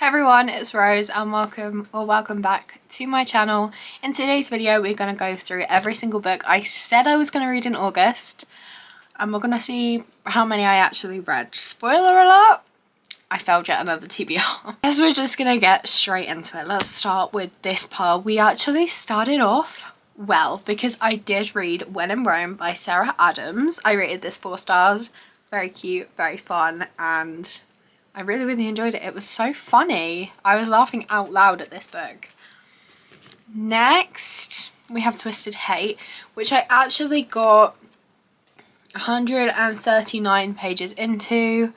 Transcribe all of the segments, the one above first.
everyone, it's Rose and welcome back to my channel. In today's video we're going to go through every single book I said I was going to read in August, and we're going to see how many I actually read. Spoiler alert, I failed yet another TBR. Guess we're just going to get straight into it. Let's start with this part. We actually started off well because I did read When in Rome by Sarah Adams. I rated this 4 stars. Very cute, very fun, and I really enjoyed it. It was so funny. I was laughing out loud at this book. Next, we have Twisted Hate, which I actually got 139 pages into.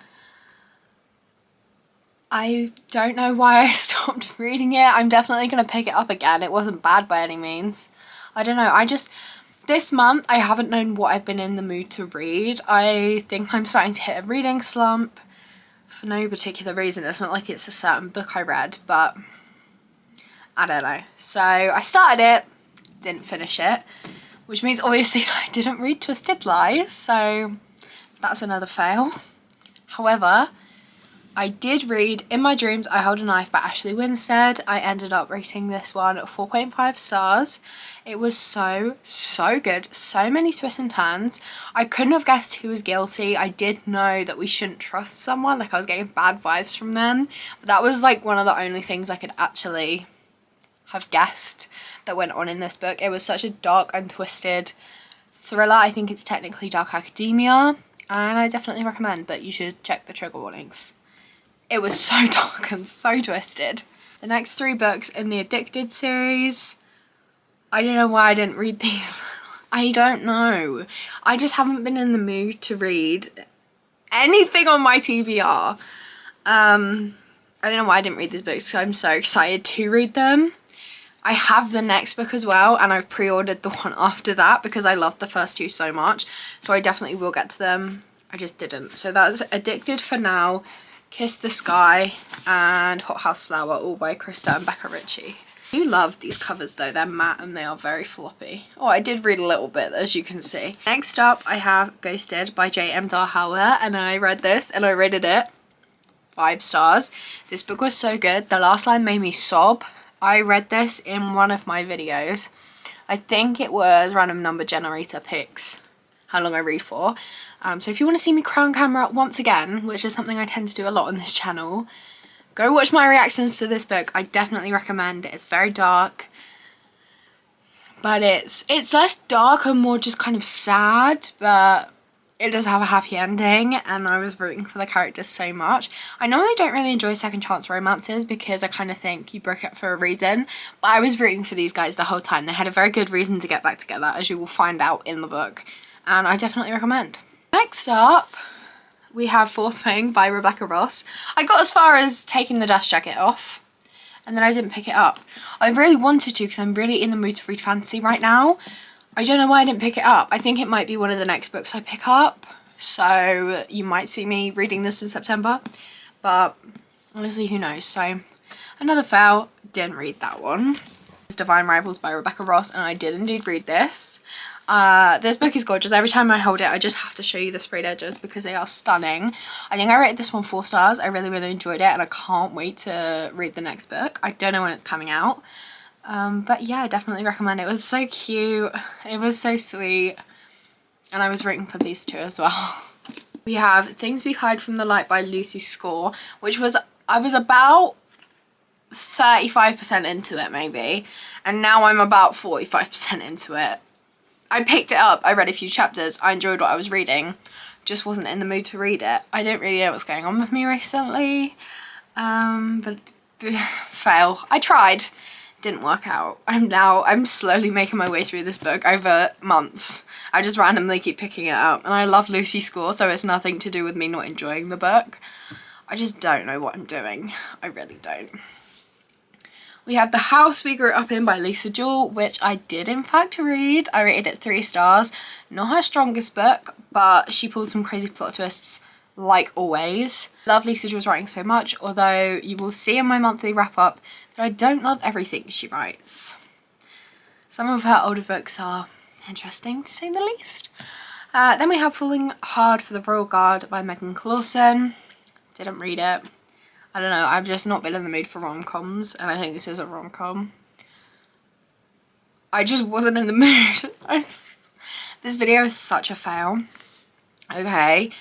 I don't know why I stopped reading it. I'm definitely going to pick it up again. It wasn't bad by any means. I don't know. This month, I haven't known what I've been in the mood to read. I think I'm starting to hit a reading slump. For no particular reason. It's not like it's a certain book I read, but I don't know. So I started it, didn't finish it, which means obviously I didn't read Twisted Lies, so that's another fail. However, I did read In My Dreams I Hold a Knife by Ashley Winstead. I ended up rating this one 4.5 stars. It was so good. So many twists and turns. I couldn't have guessed who was guilty. I did know that we shouldn't trust someone. Like, I was getting bad vibes from them. But that was like one of the only things I could actually have guessed that went on in this book. It was such a dark and twisted thriller. I think it's technically dark academia. And I definitely recommend, but you should check the trigger warnings. It was so dark and so twisted. The next 3 books in the Addicted series, I don't know why I didn't read these. I don't know. I just haven't been in the mood to read anything on my TBR. I don't know why I didn't read these books, so I'm so excited to read them. I have the next book as well, and I've pre-ordered the one after that because I loved the first 2 so much. So I definitely will get to them. I just didn't. So that's Addicted for now. Kiss the Sky and Hot House Flower, all by Krista and Becca Ritchie. I do love these covers though, they're matte and they are very floppy. Oh, I did read a little bit, as you can see. Next up I have Ghosted by J.M. Darhower, and I read this and I rated it 5 stars. This book was so good, the last line made me sob. I read this in one of my videos. I think it was Random Number Generator Picks, how long I read for. So if you want to see me cry on camera once again, which is something I tend to do a lot on this channel, go watch my reactions to this book. I definitely recommend it. It's very dark, but it's less dark and more just kind of sad, but it does have a happy ending, and I was rooting for the characters so much. I normally don't really enjoy second chance romances because I kind of think you broke up for a reason, but I was rooting for these guys the whole time. They had a very good reason to get back together, as you will find out in the book, and I definitely recommend. Next up, we have Fourth Wing by Rebecca Ross. I got as far as taking the dust jacket off, and then I didn't pick it up. I really wanted to because I'm really in the mood to read fantasy right now. I don't know why I didn't pick it up. I think it might be one of the next books I pick up, so you might see me reading this in September, but honestly, who knows. So another fail, didn't read that one. It's Divine Rivals by Rebecca Ross, and I did indeed read this. This book is gorgeous. Every time I hold it, I just have to show you the sprayed edges because they are stunning. I think I rated this one 4 stars. I really enjoyed it, and I can't wait to read the next book. I don't know when it's coming out. But yeah, I definitely recommend it. It was so cute. It was so sweet. And I was rooting for these 2 as well. We have Things We Hide from the Light by Lucy Score, which was, I was about 35% into it maybe. And now I'm about 45% into it. I picked it up, I read a few chapters, I enjoyed what I was reading, just wasn't in the mood to read it. I don't really know what's going on with me recently, but fail. I tried, didn't work out. I'm slowly making my way through this book over months. I just randomly keep picking it up, and I love Lucy Score, so it's nothing to do with me not enjoying the book. I just don't know what I'm doing. I really don't. We have The House We Grew Up In by Lisa Jewell, which I did in fact read. I rated it 3 stars. Not her strongest book, but she pulled some crazy plot twists like always. Love Lisa Jewell's writing so much, although you will see in my monthly wrap up that I don't love everything she writes. Some of her older books are interesting to say the least. Then we have Falling Hard for the Royal Guard by Megan Clausen. Didn't read it. I don't know, I've just not been in the mood for rom-coms, and I think this is a rom-com. I just wasn't in the mood. This video is such a fail. Okay.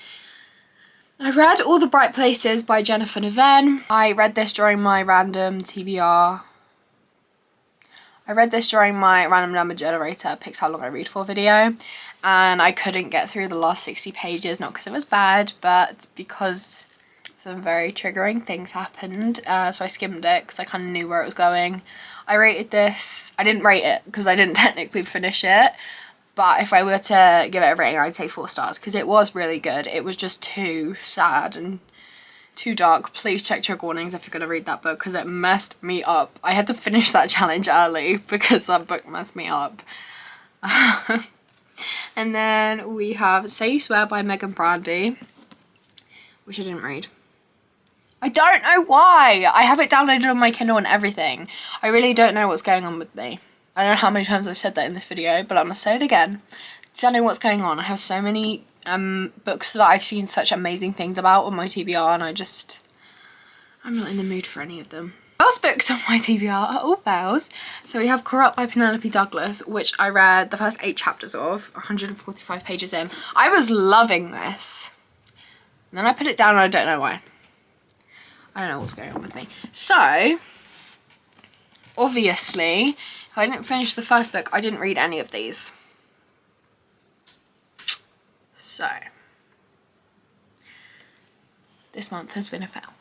I read All the Bright Places by Jennifer Niven. I read this during my random TBR. I read this during my random number generator picks how long I read for video, and I couldn't get through the last 60 pages, not because it was bad, but because some very triggering things happened. So I skimmed it because I kind of knew where it was going. I rated this, I didn't rate it because I didn't technically finish it, but if I were to give it a rating, I'd say 4 stars because it was really good. It was just too sad and too dark. Please check trigger warnings if you're going to read that book because it messed me up. I had to finish that challenge early because that book messed me up. And then we have Say You Swear by Megan Brandy, which I didn't read. I don't know why. I have it downloaded on my Kindle and everything. I really don't know what's going on with me. I don't know how many times I've said that in this video, but I'm gonna say it again. Don't know what's going on. I have so many books that I've seen such amazing things about on my TBR, and I'm not in the mood for any of them. Last books on my TBR are all fails. So we have Caught Up by Penelope Douglas, which I read the first 8 chapters of, 145 pages in. I was loving this. And then I put it down and I don't know why. I don't know what's going on with me. So, obviously, if I didn't finish the first book, I didn't read any of these. So, this month has been a fail.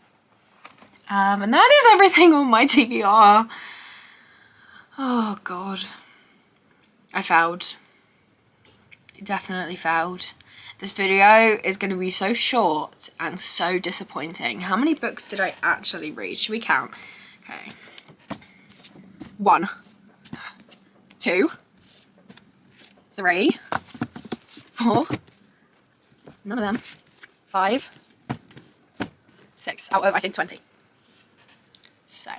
And that is everything on my TBR. Oh god. I failed. I definitely failed. This video is going to be so short and so disappointing. How many books did I actually read? Should we count? Okay. 1, 2, 3, 4, none of them, 5, 6, out of I think 20. So,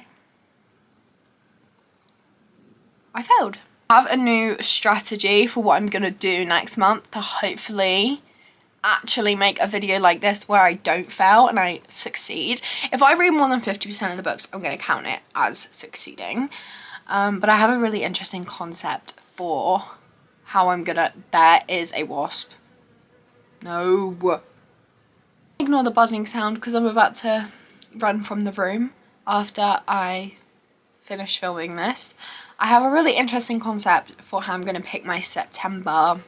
I failed. I have a new strategy for what I'm going to do next month to hopefully actually make a video like this where I don't fail and I succeed. If I read more than 50% of the books, I'm going to count it as succeeding. But I have a really interesting concept for how I'm gonna... There is a wasp. No. Ignore the buzzing sound because I'm about to run from the room after I finish filming this. I have a really interesting concept for how I'm going to pick my September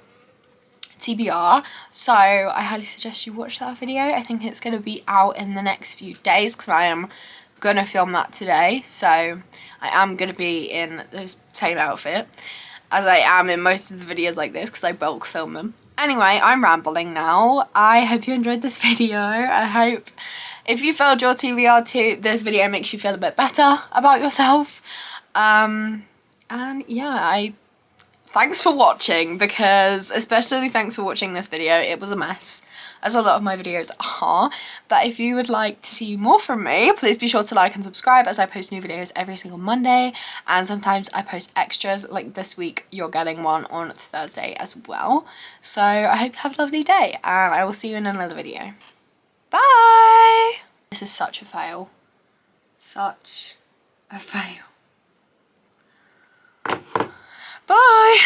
TBR, so I highly suggest you watch that video. I think it's going to be out in the next few days because I am going to film that today, so I am going to be in the same outfit as I am in most of the videos like this because I bulk film them. Anyway, I'm rambling now. I hope you enjoyed this video. I hope if you failed your TBR too, this video makes you feel a bit better about yourself. And yeah, thanks for watching, because especially thanks for watching this video. It was a mess, as a lot of my videos are. But if you would like to see more from me, please be sure to like and subscribe, as I post new videos every single Monday, and sometimes I post extras, like this week you're getting one on Thursday as well. So I hope you have a lovely day, and I will see you in another video. Bye! This is such a fail. Such a fail. Bye!